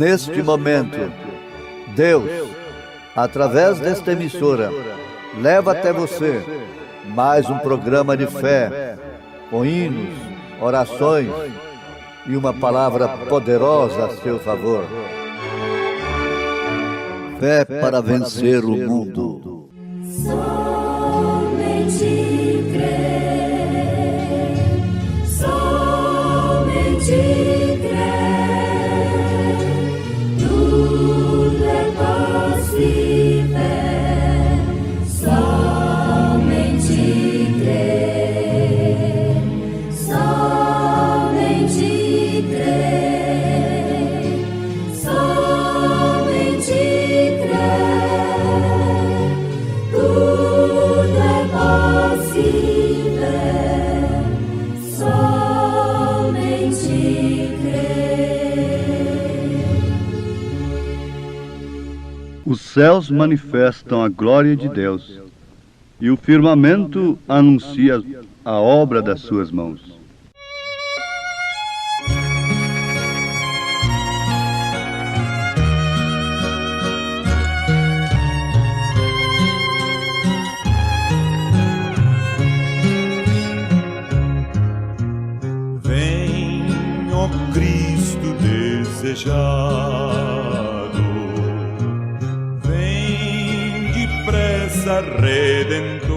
neste momento, Deus, através desta emissora, leva até você mais um programa de fé, com hinos, orações e uma palavra poderosa a seu favor. Fé para vencer o mundo. Somente crer, somente crer, tudo é possível, somente crer, somente crer, somente crer, tudo é possível, somente crer. Os céus manifestam a glória de Deus, e o firmamento anuncia a obra das suas mãos. Vem, ó Cristo desejado, vem depressa, Redentor.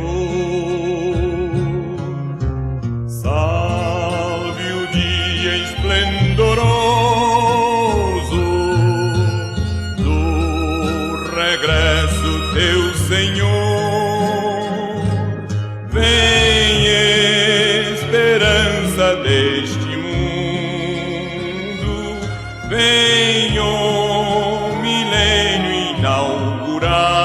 Salve o dia esplendoroso do regresso teu, Senhor. Vem, esperança deste mundo, vem o milênio inaugurar.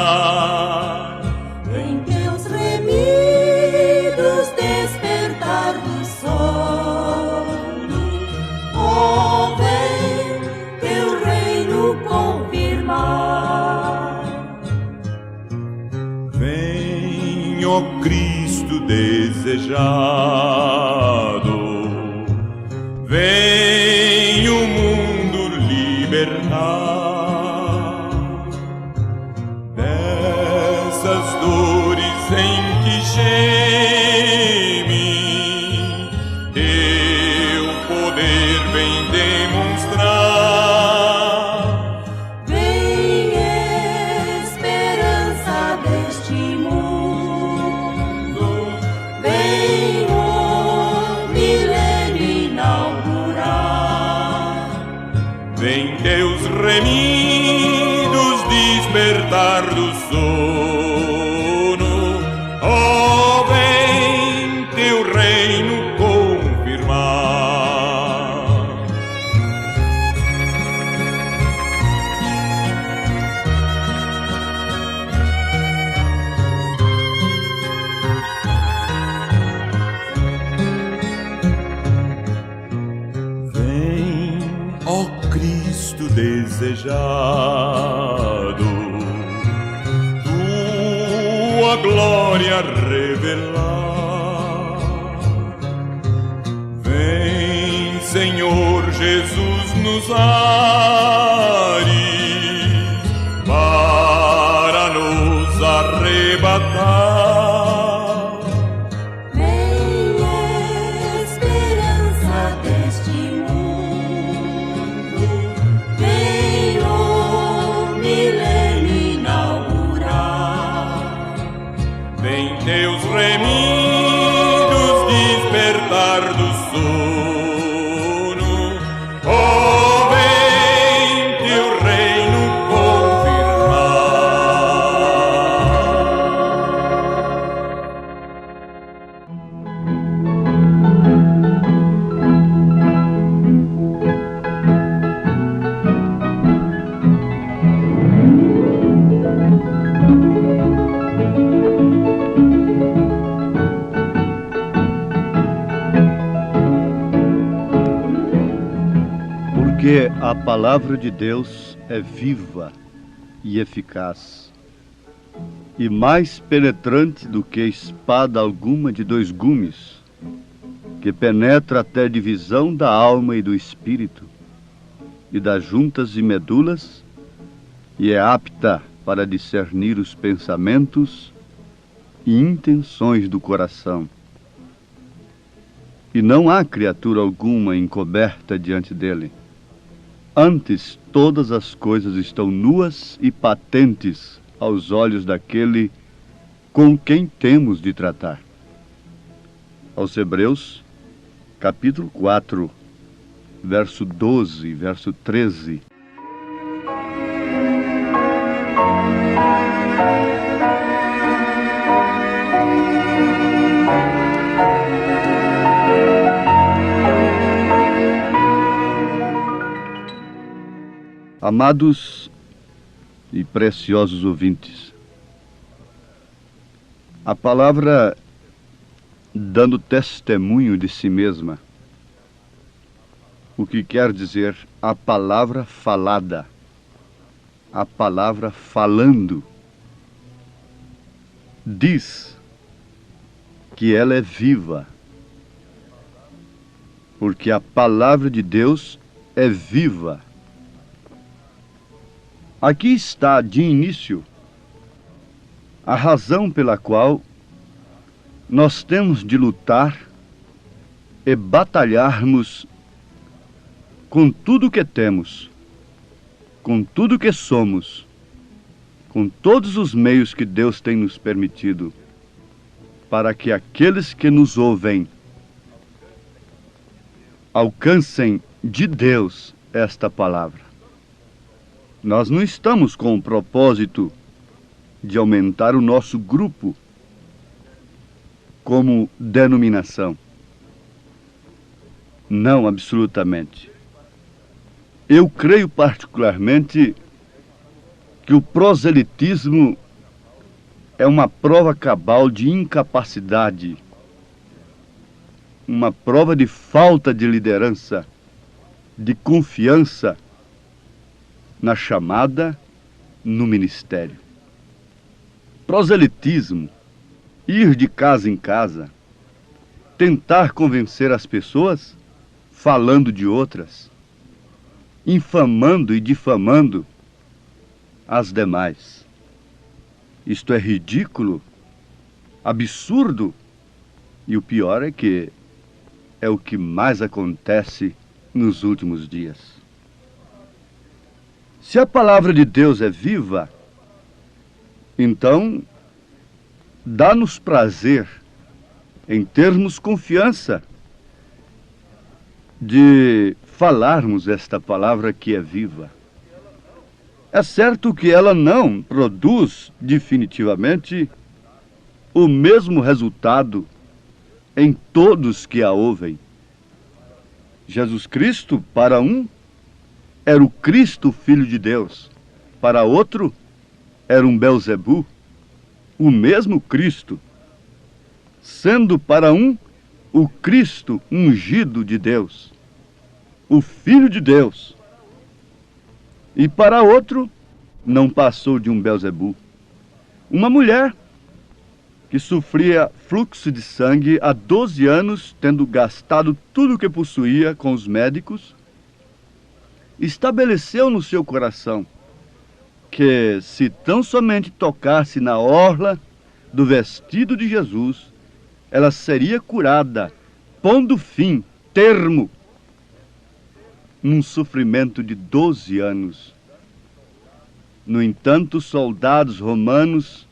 Vem teus remidos despertar do sono, oh, vem teu reino confirmar. Vem, ó Cristo desejado, vem o mundo libertar dessas dores em que geme. Teu poder vem demonstrar. Vem esperança deste mundo, vem o milênio inaugurar. Vem teus remidos despertar do sono, oh, vem teu reino confirmar. Vem, ó Cristo desejado, tua glória revelar. Vem, Senhor Jesus, nos ares para nos arrebatar. Vem esperança deste mundo, vem o milênio inaugurar. Vem teus remidos despertar do sono, oh, vem teu reino Porque a palavra de Deus é viva e eficaz, e mais penetrante do que espada alguma de dois gumes, que penetra até a divisão da alma e do espírito, e das juntas e medulas, e é apta para discernir os pensamentos e intenções do coração. E não há criatura alguma encoberta diante dele. Antes, todas as coisas estão nuas e patentes aos olhos daquele com quem temos de tratar. Aos Hebreus, capítulo 4, verso 12, verso 13. Amados e preciosos ouvintes, a palavra dando testemunho de si mesma, o que quer dizer a palavra falada, a palavra falando, diz que ela é viva, porque a palavra de Deus é viva. Aqui está, de início, a razão pela qual nós temos de lutar e batalharmos com tudo que temos, com tudo que somos, com todos os meios que Deus tem nos permitido, para que aqueles que nos ouvem alcancem de Deus esta palavra. Nós não estamos com o propósito de aumentar o nosso grupo como denominação. Não, absolutamente. Eu creio particularmente que o proselitismo é uma prova cabal de incapacidade, uma prova de falta de liderança, de confiança na chamada, no ministério. Proselitismo, ir de casa em casa, tentar convencer as pessoas falando de outras, infamando e difamando as demais. Isto é ridículo, absurdo, e o pior é que é o que mais acontece nos últimos dias. Se a palavra de Deus é viva, então dá-nos prazer em termos confiança de falarmos esta palavra que é viva. É certo que ela não produz definitivamente o mesmo resultado em todos que a ouvem. Jesus Cristo, para um, era o Cristo, Filho de Deus. Para outro, era um Belzebu, o mesmo Cristo. Sendo para um, o Cristo ungido de Deus, o Filho de Deus. E para outro, não passou de um Belzebu. Uma mulher que sofria fluxo de sangue há 12 anos, tendo gastado tudo o que possuía com os médicos, estabeleceu no seu coração que, se tão somente tocasse na orla do vestido de Jesus, ela seria curada, pondo fim, termo, num sofrimento de 12 anos. No entanto, soldados romanos,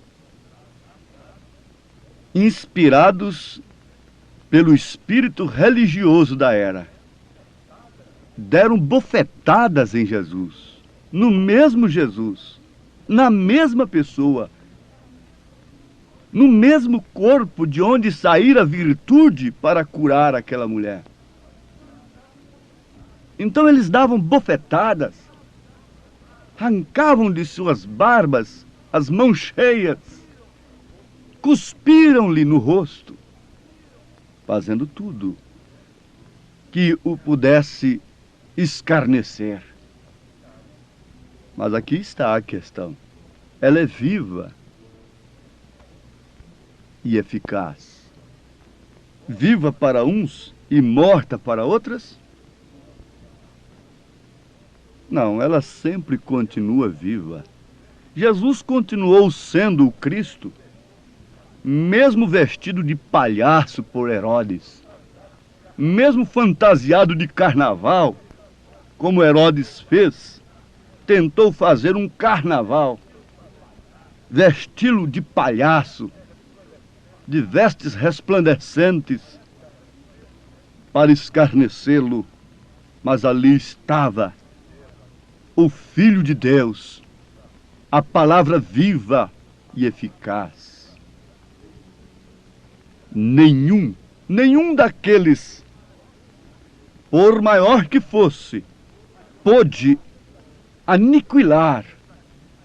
inspirados pelo espírito religioso da era, deram bofetadas em Jesus, no mesmo Jesus, na mesma pessoa, no mesmo corpo de onde saíra a virtude para curar aquela mulher. Então eles davam bofetadas, arrancavam de suas barbas as mãos cheias, cuspiram-lhe no rosto, fazendo tudo que o pudesse escarnecer. Mas aqui está a questão. Ela é viva e eficaz. Viva para uns e morta para outras? Não, ela sempre continua viva. Jesus continuou sendo o Cristo, mesmo vestido de palhaço por Herodes, mesmo fantasiado de carnaval, como Herodes fez, tentou fazer um carnaval, vesti-lo de palhaço, de vestes resplandecentes, para escarnecê-lo, mas ali estava o Filho de Deus, a palavra viva e eficaz. Nenhum daqueles, por maior que fosse, pôde aniquilar,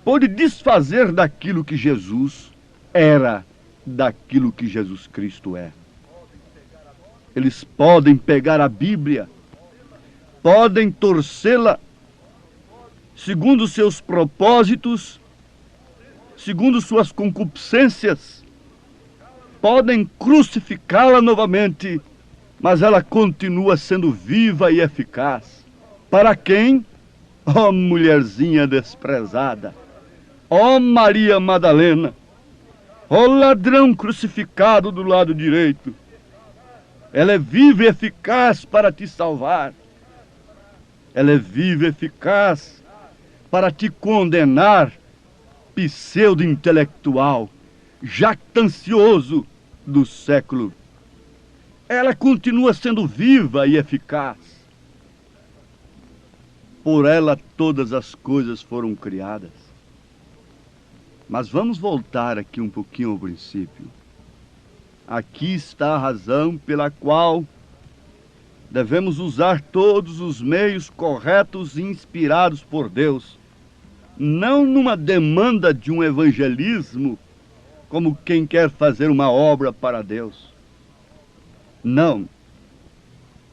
pôde desfazer daquilo que Jesus era, daquilo que Jesus Cristo é. Eles podem pegar a Bíblia, podem torcê-la segundo seus propósitos, segundo suas concupiscências, podem crucificá-la novamente, mas ela continua sendo viva e eficaz. Para quem? Ó mulherzinha desprezada, ó Maria Madalena, ó ladrão crucificado do lado direito. Ela é viva e eficaz para te salvar. Ela é viva e eficaz para te condenar, pseudo-intelectual, jactancioso do século. Ela continua sendo viva e eficaz. Por ela todas as coisas foram criadas. Mas vamos voltar aqui um pouquinho ao princípio. Aqui está a razão pela qual devemos usar todos os meios corretos e inspirados por Deus, não numa demanda de um evangelismo, como quem quer fazer uma obra para Deus. Não,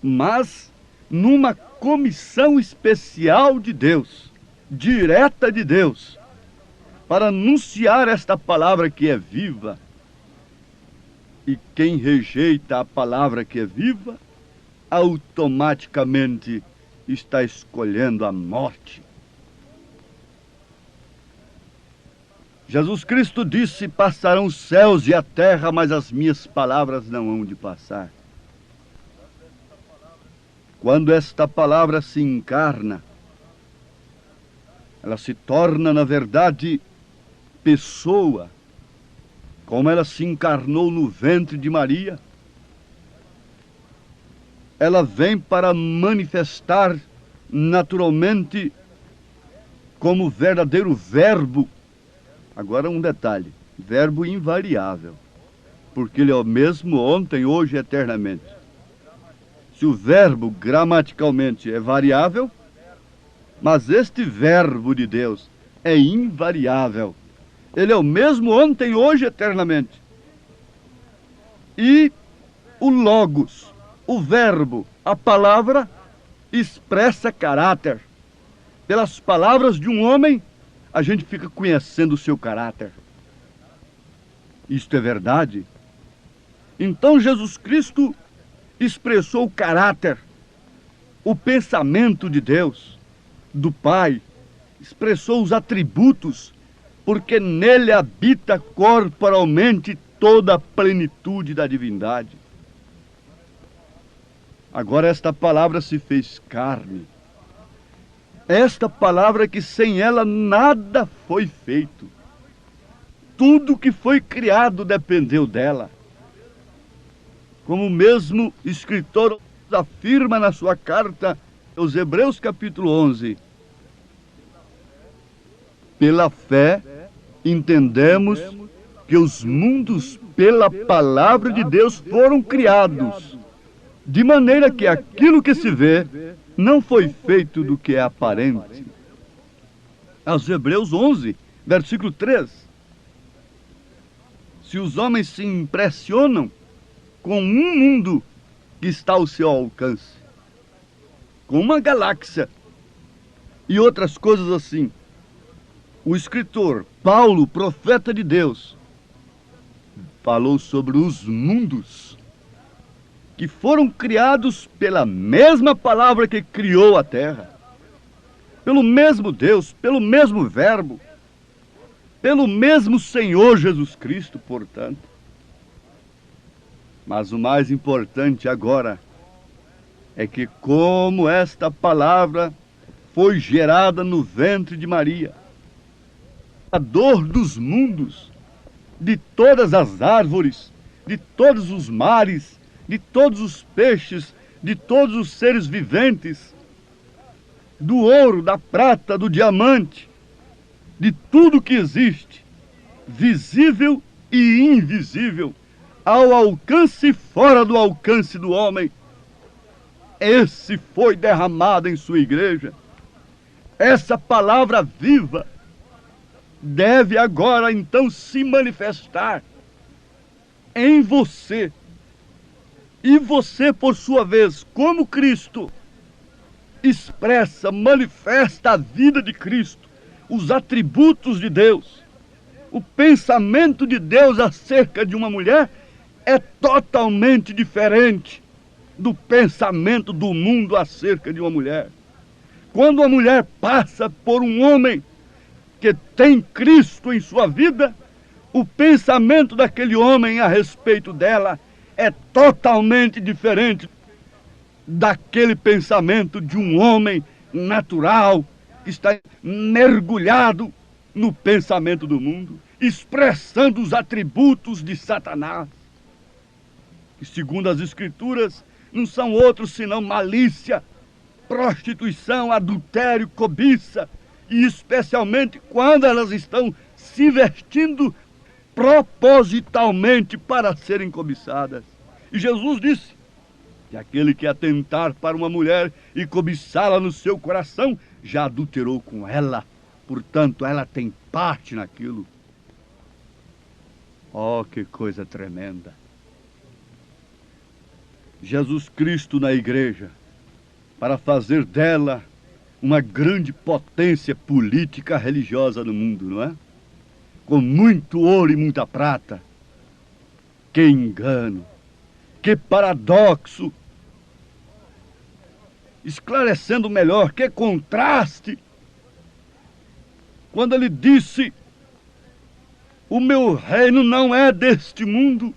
mas numa comissão especial de Deus, direta de Deus, para anunciar esta palavra que é viva. E quem rejeita a palavra que é viva, automaticamente está escolhendo a morte. Jesus Cristo disse: passarão os céus e a terra, mas as minhas palavras não hão de passar. Quando esta palavra se encarna, ela se torna, na verdade, pessoa, como ela se encarnou no ventre de Maria. Ela vem para manifestar naturalmente como verdadeiro verbo. Agora um detalhe, verbo invariável, porque ele é o mesmo ontem, hoje e eternamente. Se o verbo gramaticalmente é variável, mas este verbo de Deus é invariável. Ele é o mesmo ontem, hoje e eternamente. E o logos, o verbo, a palavra, expressa caráter. Pelas palavras de um homem, a gente fica conhecendo o seu caráter. Isto é verdade. Então Jesus Cristo expressou o caráter, o pensamento de Deus, do Pai, expressou os atributos, porque nele habita corporalmente toda a plenitude da divindade. Agora esta palavra se fez carne. Esta palavra que sem ela nada foi feito. Tudo que foi criado dependeu dela. Como o mesmo escritor afirma na sua carta aos Hebreus capítulo 11. Pela fé, entendemos que os mundos pela palavra de Deus foram criados, de maneira que aquilo que se vê não foi feito do que é aparente. Aos Hebreus 11, versículo 3. Se os homens se impressionam com um mundo que está ao seu alcance, com uma galáxia e outras coisas assim, o escritor Paulo, profeta de Deus, falou sobre os mundos que foram criados pela mesma palavra que criou a terra. pelo mesmo Deus, pelo mesmo Verbo, pelo mesmo Senhor Jesus Cristo, portanto. Mas o mais importante agora é que, como esta palavra foi gerada no ventre de Maria, a dor dos mundos, de todas as árvores, de todos os mares, de todos os peixes, de todos os seres viventes, do ouro, da prata, do diamante, de tudo que existe, visível e invisível, ao alcance e fora do alcance do homem, esse foi derramado em sua igreja. Essa palavra viva deve agora então se manifestar em você. E você, por sua vez, como Cristo, expressa, manifesta a vida de Cristo, os atributos de Deus. O pensamento de Deus acerca de uma mulher é totalmente diferente do pensamento do mundo acerca de uma mulher. Quando a mulher passa por um homem que tem Cristo em sua vida, o pensamento daquele homem a respeito dela é totalmente diferente daquele pensamento de um homem natural que está mergulhado no pensamento do mundo, expressando os atributos de Satanás, que, segundo as Escrituras, não são outros senão malícia, prostituição, adultério, cobiça, e especialmente quando elas estão se vestindo propositalmente para serem cobiçadas. E Jesus disse que aquele que atentar para uma mulher e cobiçá-la no seu coração, já adulterou com ela, portanto ela tem parte naquilo. Oh, que coisa tremenda! Jesus Cristo na igreja, para fazer dela uma grande potência política religiosa no mundo, não é? Com muito ouro e muita prata. Que engano, que paradoxo! Esclarecendo melhor, que contraste! Quando ele disse: o meu reino não é deste mundo.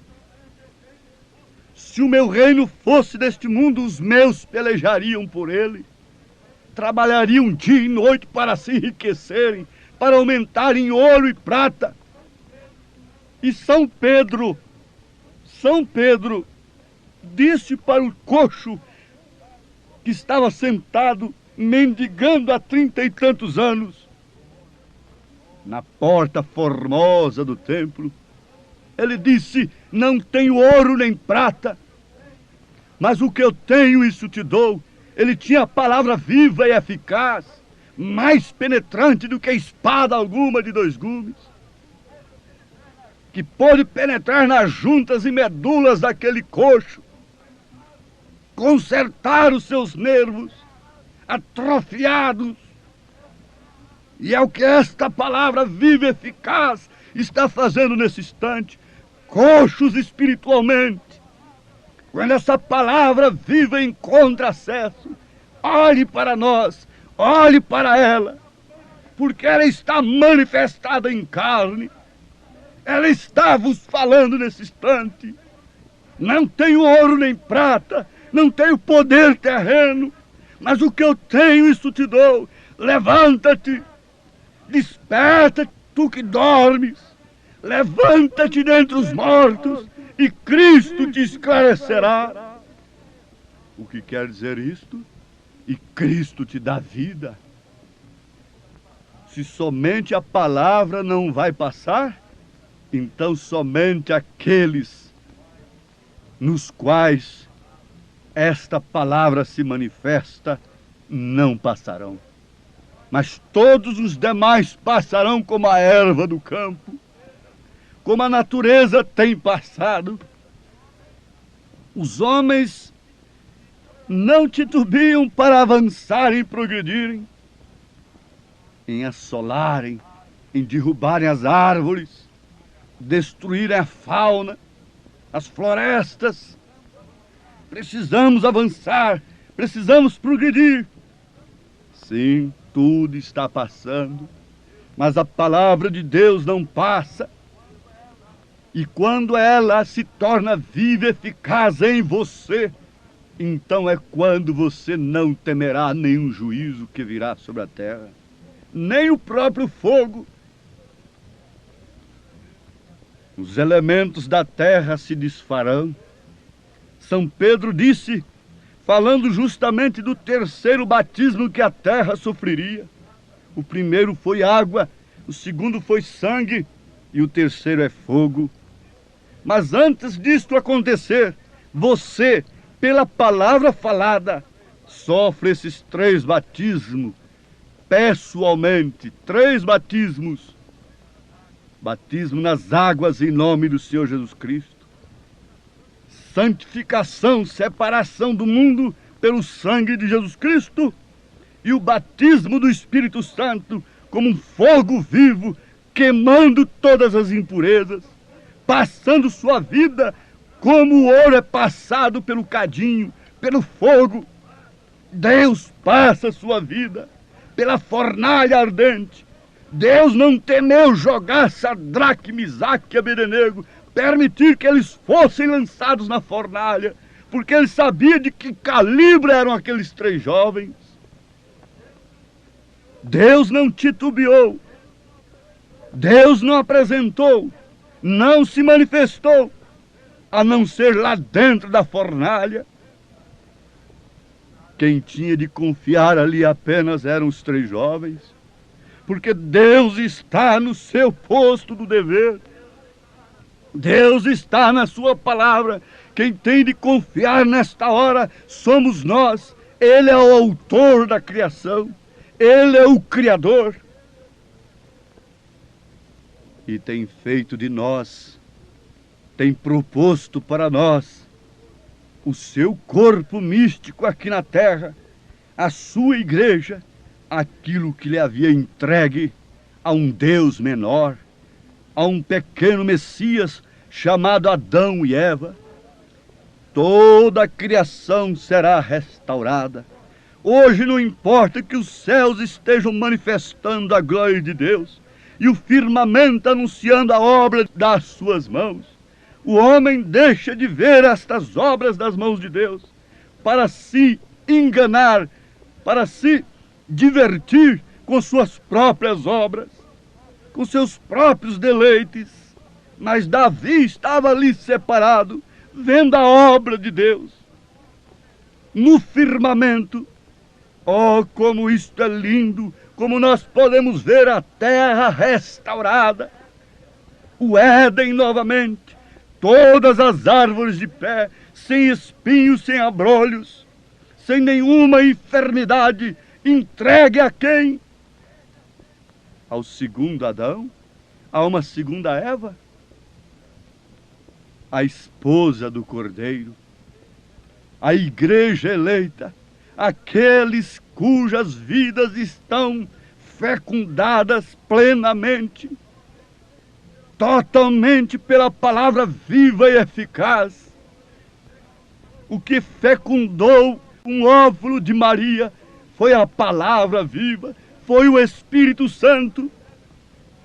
Se o meu reino fosse deste mundo, os meus pelejariam por ele, trabalhariam dia e noite para se enriquecerem, para aumentarem ouro e prata. E São Pedro disse para o coxo que estava sentado mendigando há 30 e tantos anos na porta formosa do templo, ele disse: não tenho ouro nem prata, mas o que eu tenho, isso te dou. Ele tinha a palavra viva e eficaz, mais penetrante do que espada alguma de 2 gumes, que pôde penetrar nas juntas e medulas daquele coxo, consertar os seus nervos atrofiados. E é o que esta palavra viva e eficaz está fazendo nesse instante, coxos espiritualmente. Quando essa palavra viva encontra acesso, olhe para nós, olhe para ela, porque ela está manifestada em carne. Ela está vos falando nesse instante. Não tenho ouro nem prata, não tenho poder terreno, mas o que eu tenho, isso te dou. Levanta-te, desperta, tu que dormes, levanta-te dentre os mortos e Cristo te esclarecerá. O que quer dizer isto? E Cristo te dá vida. Se somente a palavra não vai passar, então somente aqueles nos quais esta palavra se manifesta não passarão. Mas todos os demais passarão como a erva do campo, como a natureza tem passado. Os homens não titubeam para avançarem e progredirem, em assolarem, em derrubarem as árvores, destruírem a fauna, as florestas. Precisamos avançar, precisamos progredir. Sim, tudo está passando, mas a palavra de Deus não passa. E quando ela se torna viva e eficaz em você, então é quando você não temerá nenhum juízo que virá sobre a terra, nem o próprio fogo. Os elementos da terra se desfarão. São Pedro disse, falando justamente do terceiro batismo que a terra sofreria. O primeiro foi água, o segundo foi sangue e o terceiro é fogo. Mas antes disto acontecer, você, pela palavra falada, sofre esses 3 batismos, pessoalmente, 3 batismos. Batismo nas águas em nome do Senhor Jesus Cristo. Santificação, separação do mundo pelo sangue de Jesus Cristo. E o batismo do Espírito Santo como um fogo vivo, queimando todas as impurezas, passando sua vida como o ouro é passado pelo cadinho, pelo fogo. Deus passa sua vida pela fornalha ardente. Deus não temeu jogar Sadraque, Misaque e Abednego, permitir que eles fossem lançados na fornalha, porque ele sabia de que calibre eram aqueles 3 jovens. Deus não titubeou, Deus não apresentou, não se manifestou, a não ser lá dentro da fornalha. Quem tinha de confiar ali apenas eram os 3 jovens, porque Deus está no seu posto do dever. Deus está na sua palavra. Quem tem de confiar nesta hora somos nós. Ele é o autor da criação. Ele é o Criador. E tem feito de nós, tem proposto para nós o seu corpo místico aqui na terra, a sua igreja, aquilo que lhe havia entregue a um Deus menor, a um pequeno Messias chamado Adão e Eva. Toda a criação será restaurada. Hoje não importa que os céus estejam manifestando a glória de Deus e o firmamento anunciando a obra das suas mãos. O homem deixa de ver estas obras das mãos de Deus para se enganar, para se divertir com suas próprias obras, com seus próprios deleites. Mas Davi estava ali separado, vendo a obra de Deus no firmamento. Oh, como isto é lindo! Como nós podemos ver a terra restaurada, o Éden novamente, todas as árvores de pé, sem espinhos, sem abrolhos, sem nenhuma enfermidade, entregue a quem? Ao segundo Adão, a uma segunda Eva, a esposa do Cordeiro, a igreja eleita, aqueles cujas vidas estão fecundadas plenamente, totalmente pela palavra viva e eficaz. O que fecundou um óvulo de Maria foi a palavra viva, foi o Espírito Santo.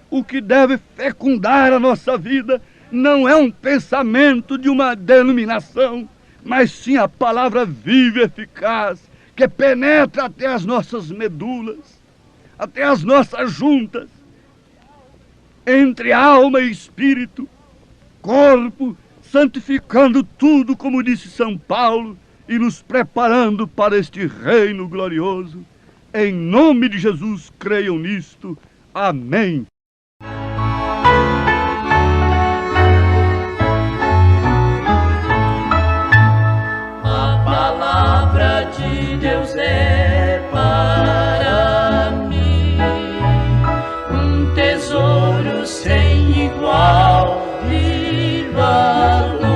O que deve fecundar a nossa vida não é um pensamento de uma denominação, mas sim a palavra viva e eficaz, que penetra até as nossas medulas, até as nossas juntas, entre alma e espírito, corpo, santificando tudo, como disse São Paulo, e nos preparando para este reino glorioso. Em nome de Jesus, creiam nisto. Amém. A palavra de Deus é para mim um tesouro sem igual de valor.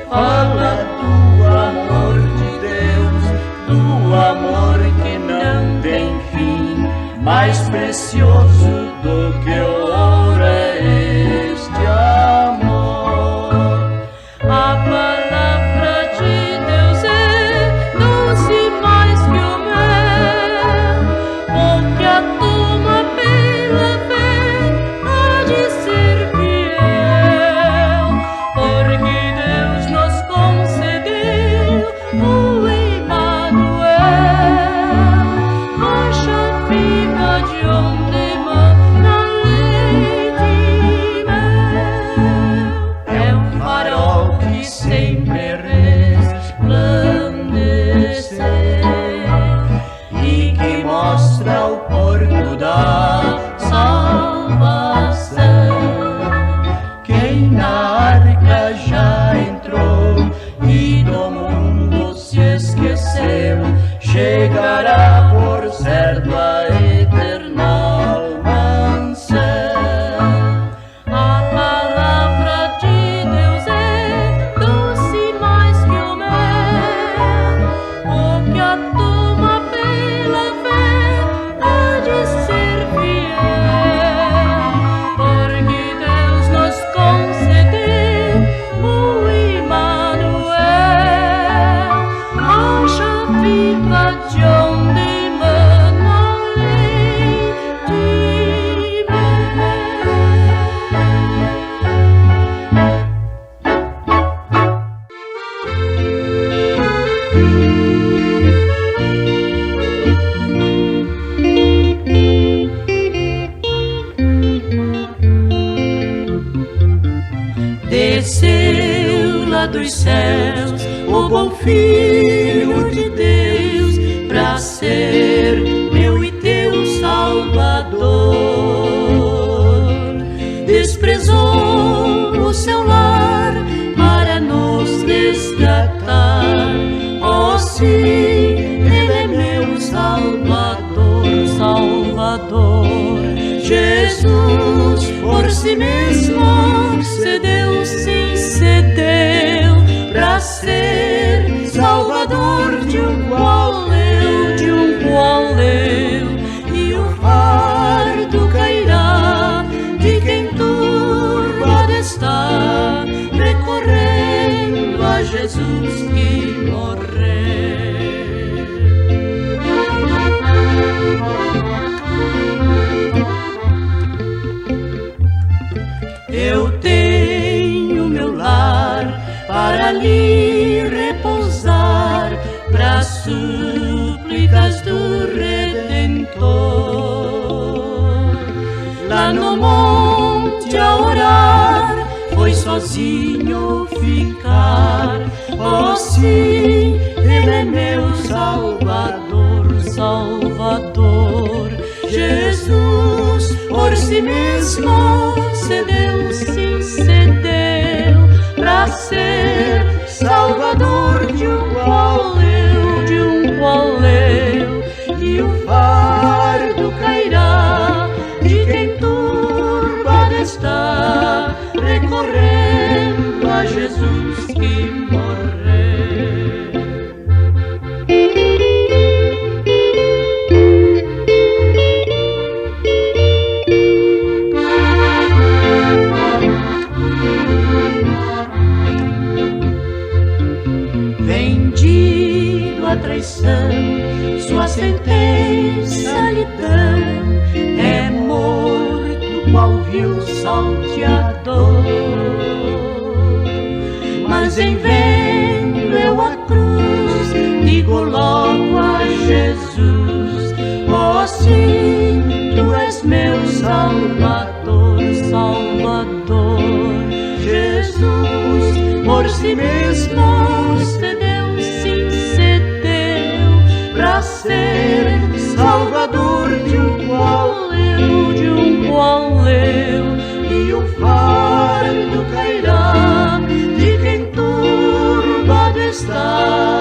Fala do amor de Deus, do amor que não tem fim, mais precioso do que ouro é este amor. A palavra de Deus é doce mais que o mel, Desceu lá dos céus o bom Filho de Deus pra ser meu e teu Salvador. Desprezou o seu lar para nos resgatar. Oh sim, Ele é meu Salvador, Salvador. Jesus por si mesmo cedeu, sim, cedeu pra ser Salvador de um qual eu, de um qual eu. E o fardo cairá de quem turbado está, recorrendo a Jesus que morreu. Eu tenho meu lar para ali repousar, para súplicas do Redentor. Lá no monte a orar, foi sozinho ficar. Oh sim, Ele é meu Salvador, Salvador. Jesus por si mesmo cedeu, sim, cedeu pra ser Salvador de um qual eu, de um qual eu. E o fardo cairá de quem turbado está, recorrendo a Jesus que morreu. Vendido à traição, sua sentença lhe dão, é morto qual vil salteador. Mas em vendo eu a cruz, digo logo a Jesus: oh sim, tu és meu Salvador, Salvador. Jesus por si mesmo cedeu, sim, cedeu pra ser Salvador de um qual eu, de um qual eu. E o fardo cairá de quem turbado está,